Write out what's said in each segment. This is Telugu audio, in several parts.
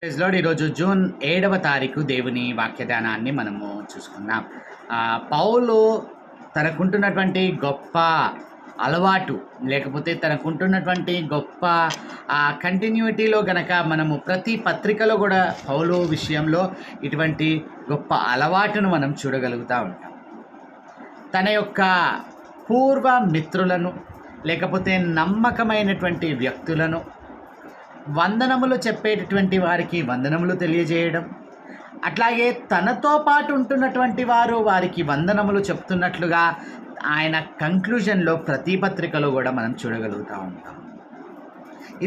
ప్రైజ్లార్డ్. ఈరోజు జూన్ 7వ తారీఖు దేవుని వాక్యదానాన్ని మనము చూసుకుందాం. పౌలు తనకుంటున్నటువంటి గొప్ప అలవాటు, లేకపోతే తనకుంటున్నటువంటి గొప్ప కంటిన్యూటీలో గనక మనము ప్రతి పత్రికలో కూడా పౌలు విషయంలో ఇటువంటి గొప్ప అలవాటును మనం చూడగలుగుతూ ఉంటాం. తన యొక్క పూర్వ మిత్రులను, లేకపోతే నమ్మకమైనటువంటి వ్యక్తులను వందనములు చెప్పేటటువంటి వారికి వందనములు తెలియజేయడం, అట్లాగే తనతో పాటు ఉంటున్నటువంటి వారికి వందనములు చెప్తున్నట్లుగా ఆయన కంక్లూజన్లో ప్రతి పత్రికలో కూడా మనం చూడగలుగుతూ ఉంటాం.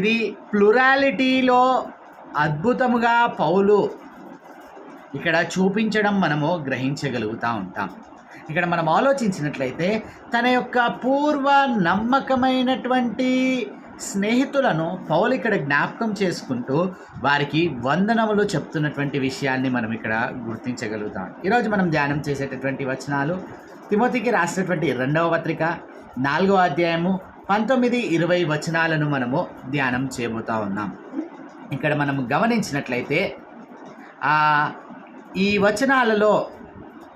ఇది ప్లూరాలిటీలో అద్భుతముగా పౌలు ఇక్కడ చూపించడం మనము గ్రహించగలుగుతూ ఉంటాం. ఇక్కడ మనం ఆలోచించినట్లయితే తన యొక్క పూర్వ నమ్మకమైనటువంటి స్నేహితులను పౌలు ఇక్కడ జ్ఞాపకం చేసుకుంటూ వారికి వందనములు చెప్తున్నటువంటి విషయాన్ని మనం ఇక్కడ గుర్తించగలుగుతాం. ఈరోజు మనం ధ్యానం చేసేటటువంటి వచనాలు తిమోతికి రాసినటువంటి 2వ పత్రిక 4వ అధ్యాయము 19-20 వచనాలను మనము ధ్యానం చేయబోతూ ఉన్నాం. ఇక్కడ మనం గమనించినట్లయితే ఈ వచనాలలో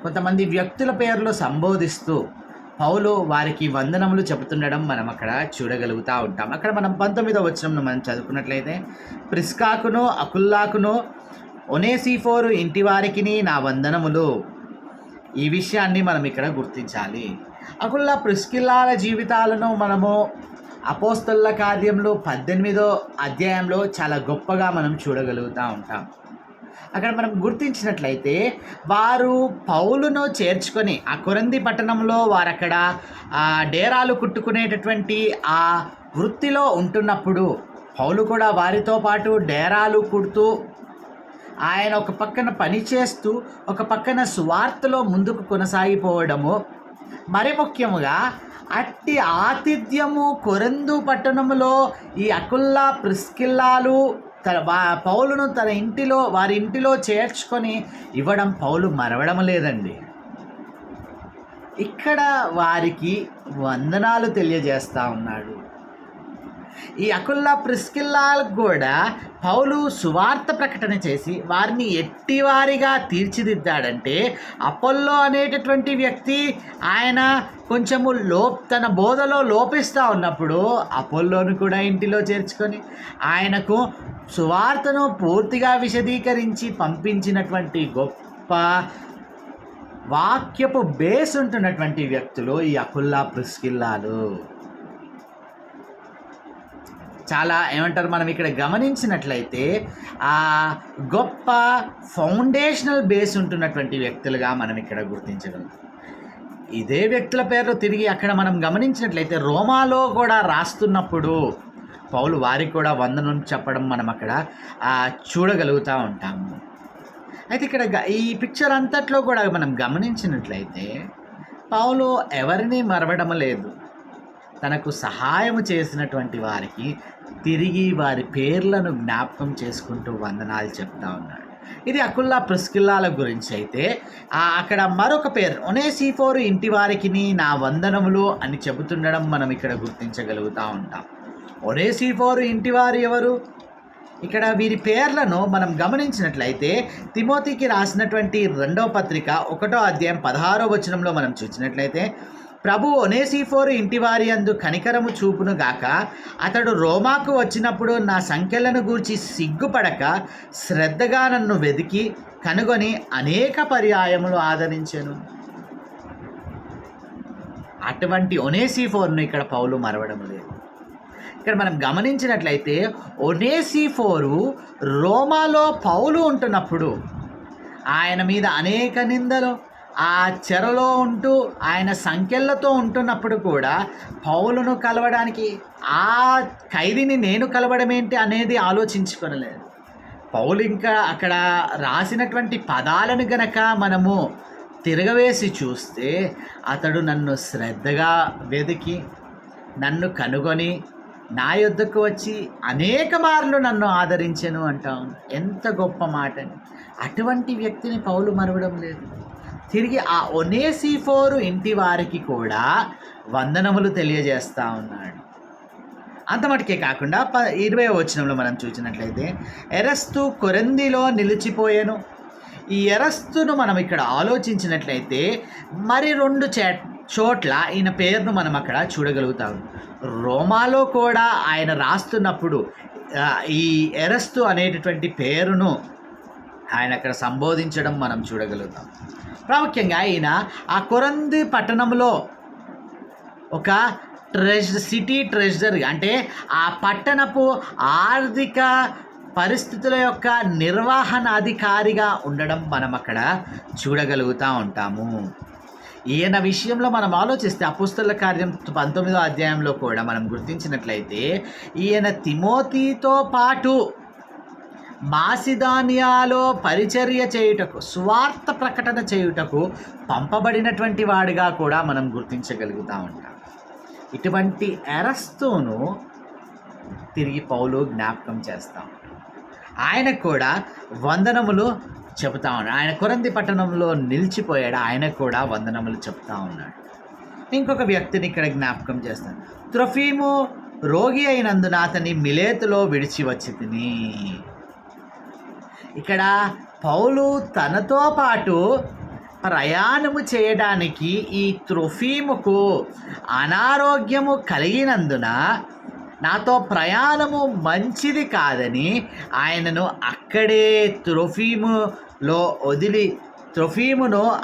కొంతమంది వ్యక్తుల పేర్లు సంబోధిస్తూ పౌలు వారికి వందనములు చెబుతుండడం మనం అక్కడ చూడగలుగుతూ ఉంటాం. అక్కడ మనం 19వ వచనంను మనం చదువుకున్నట్లయితే, ప్రిస్కాకును అకుల్లాకును ఒనేసిఫోరు ఇంటి వారికి నా వందనములు. ఈ విషయాన్ని మనం ఇక్కడ గుర్తించాలి. అకుల్లా ప్రిస్కిల్లాల జీవితాలను మనము అపోస్తలుల కార్యములు 18వ అధ్యాయంలో చాలా గొప్పగా మనం చూడగలుగుతూ ఉంటాం. అక్కడ మనం గుర్తించినట్లయితే వారు పౌలును చేర్చుకొని ఆ కొరింథీ పట్టణంలో వారు అక్కడ డేరాలు కుట్టుకునేటటువంటి ఆ వృత్తిలో ఉంటున్నప్పుడు పౌలు కూడా వారితో పాటు డేరాలు కుడుతూ ఆయన ఒక పక్కన పనిచేస్తూ ఒక పక్కన సువార్తలో ముందుకు కొనసాగిపోవడము, మరి ముఖ్యముగా అట్టి ఆతిథ్యము కొరింథు పట్టణంలో ఈ అకుల్లా ప్రిస్కిల్లాలు పౌలును వారి ఇంటిలో చేర్చుకొని ఇవ్వడం పౌలు మరవడం లేదండి. ఇక్కడ వారికి వందనాలు తెలియజేస్తూ ఉన్నాడు. ఈ అకుల్లా ప్రిస్కిల్లాలకు కూడా పౌలు సువార్త ప్రకటన చేసి వారిని ఎట్టివారిగా తీర్చిదిద్దాడంటే, అపోల్లో అనేటటువంటి వ్యక్తి ఆయన కొంచెము తన బోధలో లోపిస్తూ ఉన్నప్పుడు అపోల్లోను కూడా ఇంటిలో చేర్చుకొని ఆయనకు సువార్తను పూర్తిగా విశదీకరించి పంపించినటువంటి గొప్ప వాక్యపు బేస్ ఉంటున్నటువంటి వ్యక్తులు ఈ అకుల్లా ప్రిస్కిల్లాలు. చాలా మనం ఇక్కడ గమనించినట్లయితే ఆ గొప్ప ఫౌండేషనల్ బేస్ ఉంటున్నటువంటి వ్యక్తులుగా మనం ఇక్కడ గుర్తించగలుగుతాం. ఇదే వ్యక్తుల పేర్లు తిరిగి అక్కడ మనం గమనించినట్లయితే రోమాలో కూడా రాస్తున్నప్పుడు పౌలు వారికి కూడా వందనం చెప్పడం మనం అక్కడ చూడగలుగుతూ ఉంటాము. అయితే ఇక్కడ ఈ పిక్చర్ అంతట్లో కూడా మనం గమనించినట్లయితే పౌలు ఎవరిని మరవడం లేదు. తనకు సహాయం చేసినటువంటి వారికి తిరిగి వారి పేర్లను జ్ఞాపకం చేసుకుంటూ వందనాలు చెప్తా ఉన్నాడు. ఇది అకుల్లా ప్రిస్కిల్లాల గురించి. అయితే అక్కడ మరొక పేరు ఒనేసిఫోరు ఇంటి వారికి నా వందనములు అని చెబుతుండడం మనం ఇక్కడ గుర్తించగలుగుతూ ఉంటాం. ఒనేసిఫోరు ఇంటి వారు ఎవరు? ఇక్కడ వీరి పేర్లను మనం గమనించినట్లయితే తిమోతికి రాసినటువంటి 2వ పత్రిక 1వ అధ్యాయం 16వ వచనంలో మనం చూసినట్లయితే, ప్రభు ఒనేసిఫోరు ఇంటివారి యందు కనికరము చూపును గాక, అతడు రోమాకు వచ్చినప్పుడు నా సంఖ్యలను గూర్చి సిగ్గుపడక శ్రద్ధగా నన్ను వెదికి కనుగొని అనేక పర్యాయములు ఆదరించెను. అటువంటి ఒనేసిఫోరును ఇక్కడ పౌలు మరవడం లేదు. ఇక్కడ మనం గమనించినట్లయితే ఒనేసిఫోరు రోమాలో పౌలు ఉంటున్నప్పుడు ఆయన మీద అనేక నిందలు, ఆ చెరలో ఉంటూ ఆయన సంఖ్యలతో ఉంటున్నప్పుడు కూడా పౌలును కలవడానికి ఆ ఖైదీని నేను కలవడం ఏంటి అనేది ఆలోచించుకొనలేదు. పౌలు ఇంకా అక్కడ రాసినటువంటి పదాలను గనక మనము తిరగవేసి చూస్తే, అతడు నన్ను శ్రద్ధగా వెతికి నన్ను కనుగొని నా యొద్దకు వచ్చి అనేక మార్లు నన్ను ఆదరించెను అంటాం. ఎంత గొప్ప మాటని! అటువంటి వ్యక్తిని పౌలు మరవడం లేదు. తిరిగి ఆ ఒనేసిఫోరు ఇంటి వారికి కూడా వందనములు తెలియజేస్తూ ఉన్నాడు. అంత మటుకే కాకుండా 20వ వచనంలో మనం చూసినట్లయితే ఎరస్తు కొరింథీలో నిలిచిపోయాను. ఈ ఎరస్తును మనం ఇక్కడ ఆలోచించినట్లయితే మరి 2 చోట్ల ఈయన పేరును మనం అక్కడ చూడగలుగుతాం. రోమాలో కూడా ఆయన రాస్తున్నప్పుడు ఈ ఎరస్తు అనేటటువంటి పేరును ఆయన అక్కడ సంబోధించడం మనం చూడగలుగుతాం. ప్రాముఖ్యంగా ఆయన ఆ కొరింథీ పట్టణంలో ఒక సిటీ ట్రెజర్, అంటే ఆ పట్టణపు ఆర్థిక పరిస్థితుల యొక్క నిర్వహణాధికారిగా ఉండడం మనం అక్కడ చూడగలుగుతూ ఉంటాము. ఈయన విషయంలో మనం ఆలోచిస్తే అపోస్తలుల కార్యం 19వ అధ్యాయంలో కూడా మనం గుర్తించినట్లయితే ఈయన తిమోతితో పాటు మాసిదోనియాలో పరిచర్య చేయుటకు, సువార్త ప్రకటన చేయుటకు పంపబడినటువంటి వాడిగా కూడా మనం గుర్తించగలుగుతూ ఉంటాం. ఇటువంటి ఎరస్తును తిరిగి పౌలు జ్ఞాపకం చేస్తాం. ఆయనకు కూడా వందనములు చెబుతా ఉన్నాడు. ఆయన కొరింథీ పట్టణంలో నిలిచిపోయాడు, ఆయనకు కూడా వందనములు చెప్తా ఉన్నాడు. ఇంకొక వ్యక్తిని ఇక్కడ జ్ఞాపకం చేస్తాను. త్రోఫిము రోగి అయినందున అతని మిలేతులో విడిచి వచ్చి తిని. ఇక్కడ పౌలు తనతో పాటు ప్రయాణము చేయడానికి ఈ త్రోఫిముకు అనారోగ్యము కలిగినందున నాతో ప్రయాణము మంచిది కాదని ఆయనను అక్కడే త్రోఫిమును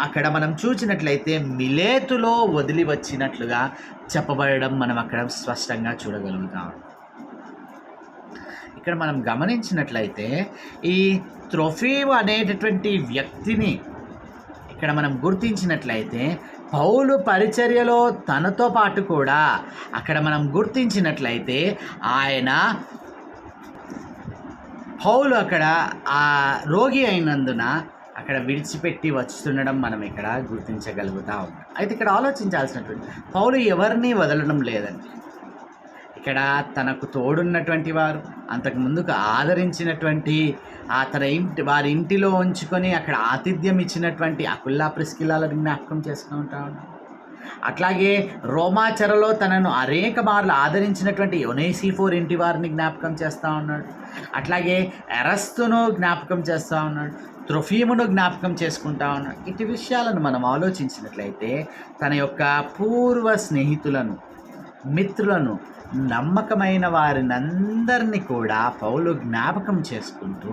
అక్కడ మనం చూసినట్లయితే మిలేతులో వదిలి వచ్చినట్లుగా చెప్పబడడం మనం అక్కడ స్పష్టంగా చూడగలుగుతాం. ఇక్కడ మనం గమనించినట్లయితే ఈ త్రోఫిము అనేటటువంటి వ్యక్తిని ఇక్కడ మనం గుర్తించినట్లయితే పౌలు పరిచర్యలో తనతో పాటు కూడా అక్కడ మనం గుర్తించినట్లయితే పౌలు అక్కడ ఆ రోగి అయినందున అక్కడ విడిచిపెట్టి వస్తుండడం మనం ఇక్కడ గుర్తించగలుగుతాం. అయితే ఇక్కడ ఆలోచించాల్సినటువంటి పౌలు ఎవరిని వదలడం లేదండి. ఇక్కడ తనకు తోడున్నటువంటి వారు, అంతకు ముందుకు ఆదరించినటువంటి వారి ఇంటిలో ఉంచుకొని అక్కడ ఆతిథ్యం ఇచ్చినటువంటి అకుల్లా ప్రిస్కిల్లాలను జ్ఞాపకం చేసుకుంటా ఉన్నాడు. అట్లాగే రోమాచరలో తనను అనేక మార్లు ఆదరించినటువంటి ఒనేసిఫోర్ ఇంటి వారిని జ్ఞాపకం చేస్తూ ఉన్నాడు. అట్లాగే ఎరస్తును జ్ఞాపకం చేస్తూ ఉన్నాడు, త్రోఫిమును జ్ఞాపకం చేసుకుంటా ఉన్నాడు. ఇటు విషయాలను మనం ఆలోచించినట్లయితే తన యొక్క పూర్వ స్నేహితులను, మిత్రులను, నమ్మకమైన వారినందరినీ కూడా పౌలు జ్ఞాపకం చేసుకుంటూ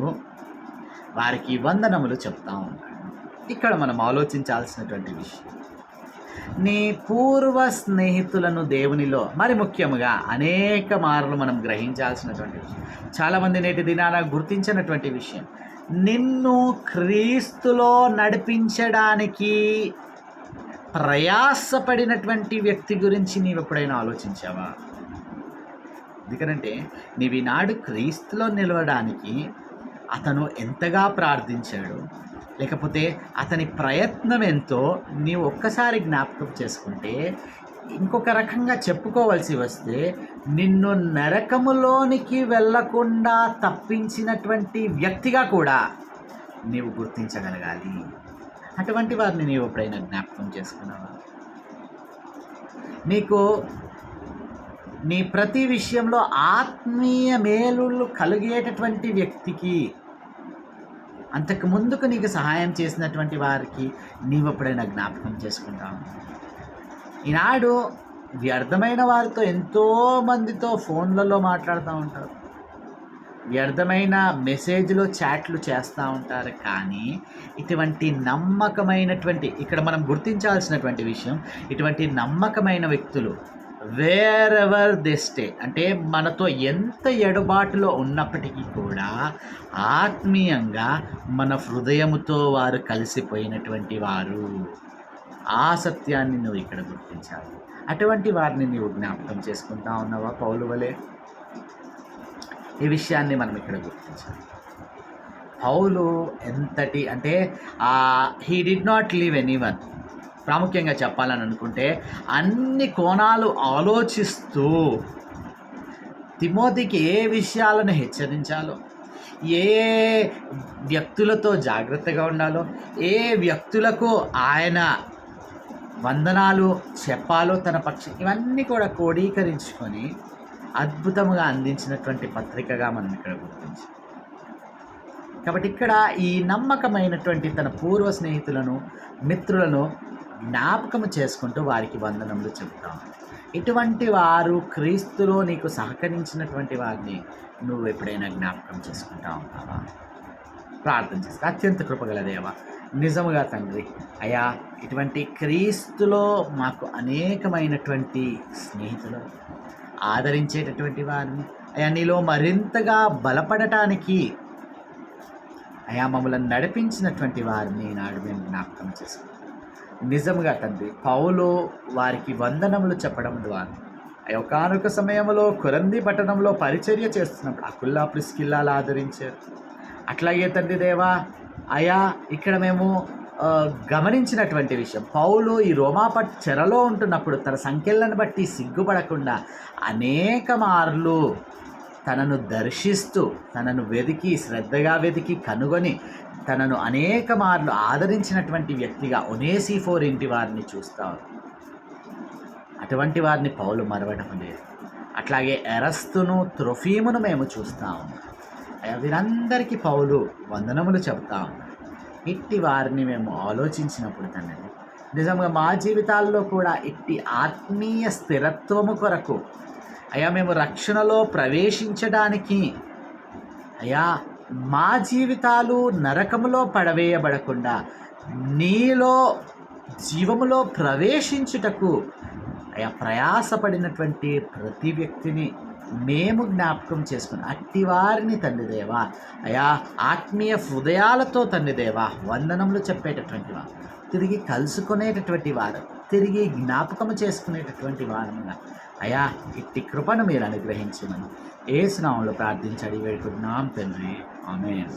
వారికి వందనములు చెప్తా ఉంటాడు. ఇక్కడ మనం ఆలోచించాల్సినటువంటి విషయం, నీ పూర్వ స్నేహితులను దేవునిలో, మరి ముఖ్యంగా అనేక మార్లు మనం గ్రహించాల్సినటువంటి విషయం, చాలామంది నేటి దినాన గుర్తించినటువంటి విషయం, నిన్ను క్రీస్తులో నడిపించడానికి ప్రయాసపడినటువంటి వ్యక్తి గురించి నీవు ఎప్పుడైనా ఆలోచించావా? ఎందుకంటే నీవు ఈనాడు క్రీస్తులో నిలవడానికి అతను ఎంతగా ప్రార్థించాడు, లేకపోతే అతని ప్రయత్నం ఎంతో నీవు ఒక్కసారి జ్ఞాపకం చేసుకుంటే, ఇంకొక రకంగా చెప్పుకోవాల్సి వస్తే నిన్ను నరకములోనికి వెళ్ళకుండా తప్పించినటువంటి వ్యక్తిగా కూడా నీవు గుర్తించగలగాలి. అటువంటి వారిని నీవు ఎప్పుడైనా జ్ఞాపకం చేసుకున్నావా? నీకు నీ ప్రతి విషయంలో ఆత్మీయ మేలులు కలిగేటటువంటి వ్యక్తికి, అంతకు ముందుకు నీకు సహాయం చేసినటువంటి వారికి నీవు ఎప్పుడైనా జ్ఞాపకం చేసుకుంటావు? ఈనాడు వ్యర్థమైన వారితో ఎంతోమందితో ఫోన్లలో మాట్లాడుతూ ఉంటారు, వ్యర్థమైన మెసేజ్లో చాట్లు చేస్తూ ఉంటారు. కానీ ఇటువంటి నమ్మకమైనటువంటి, ఇక్కడ మనం గుర్తించాల్సినటువంటి విషయం, ఇటువంటి నమ్మకమైన వ్యక్తులు వేర్ ఎవర్ దే స్టే, అంటే మనతో ఎంత ఎడబాటులో ఉన్నప్పటికీ కూడా ఆత్మీయంగా మన హృదయముతో వారు కలిసిపోయినటువంటి వారు. ఆ సత్యాన్ని నువ్వు ఇక్కడ గుర్తించాలి. అటువంటి వారిని నీవు జ్ఞాపకం చేసుకుంటా ఉన్నావా పౌలు వలె? ఈ విషయాన్ని మనం ఇక్కడ గుర్తించాలి. పౌలు ఎంతటి అంటే he did not leave anyone. ప్రాముఖ్యంగా చెప్పాలని అనుకుంటే అన్ని కోణాలు ఆలోచిస్తూ తిమోతికి ఏ విషయాలను హెచ్చరించాలో, ఏ వ్యక్తులతో జాగ్రత్తగా ఉండాలో, ఏ వ్యక్తులకు ఆయన వందనాలు చెప్పాలో తన పక్షం, ఇవన్నీ కూడా క్రోడీకరించుకొని అద్భుతముగా అందించినటువంటి పత్రికగా మనం ఇక్కడ గుర్తించాం. కాబట్టి ఇక్కడ ఈ నమ్మకమైనటువంటి తన పూర్వ స్నేహితులను, మిత్రులను జ్ఞాపకము చేసుకుంటూ వారికి వందనములు చెబుతాం. ఇటువంటి వారు క్రీస్తులో నీకు సహకరించినటువంటి వారిని నువ్వు ఎప్పుడైనా జ్ఞాపకం చేసుకుంటా ఉంటావా? ప్రార్థన చేస్తా. అత్యంత కృపగల దేవ, నిజముగా తండ్రి అయా, ఇటువంటి క్రీస్తులో మాకు అనేకమైనటువంటి స్నేహితులు, ఆదరించేటటువంటి వారిని అయా, నీలో మరింతగా బలపడటానికి అయా మమ్మల్ని నడిపించినటువంటి వారిని నాడు మేము జ్ఞాపకం చేసుకుంటాం. నిజముగా తండ్రి, పౌలు వారికి వందనములు చెప్పడం ద్వారా ఒకానొక సమయంలో కొరంది పట్టణంలో పరిచర్య చేస్తున్నప్పుడు అకుల్లా ప్రిస్కిల్లాలు ఆదరించారు. అట్లాగే తండ్రి దేవా అయా, ఇక్కడ మేము గమనించినటువంటి విషయం, పౌలు ఈ రోమాపట్ చెరలో ఉంటున్నప్పుడు తన సంఖ్యలను బట్టి సిగ్గుపడకుండా అనేక మార్లు తనను దర్శిస్తూ, తనను వెతికి, శ్రద్ధగా వెతికి కనుగొని తనను అనేక మార్లు ఆదరించినటువంటి వ్యక్తిగా ఒనేసిఫోరు ఇంటి వారిని చూస్తాం. అటువంటి వారిని పౌలు మరవడం లేదు. అట్లాగే ఎరస్తును, త్రోఫీమును మేము చూస్తాం. వీరందరికీ పౌలు వందనములు చెప్తాం. ఇట్టి వారిని మేము ఆలోచించినప్పుడు తండ్రి, నిజంగా మా జీవితాల్లో కూడా ఇట్టి ఆత్మీయ స్థిరత్వము కొరకు అయ్యా మేము రక్షణలో ప్రవేశించడానికి అయ్యా మా జీవితాలు నరకములో పడవేయబడకుండా నీలో జీవములో ప్రవేశించుటకు అయ్యా ప్రయాసపడినటువంటి ప్రతి వ్యక్తిని మేము జ్ఞాపకం చేసుకుని అట్టి వారిని తండ్రి దేవా అయా ఆత్మీయ హృదయాలతో తండ్రి దేవా వందనములు చెప్పేటటువంటి వారు, తిరిగి కలుసుకునేటటువంటి వారు, తిరిగి జ్ఞాపకము చేసుకునేటటువంటి వారముగా అయా ఇట్టి కృపను మీరు అనుగ్రహించమని యేసు నామములో ప్రార్థించి అడిగి వేడుకుంటున్నాం తండ్రి. ఆమేన్.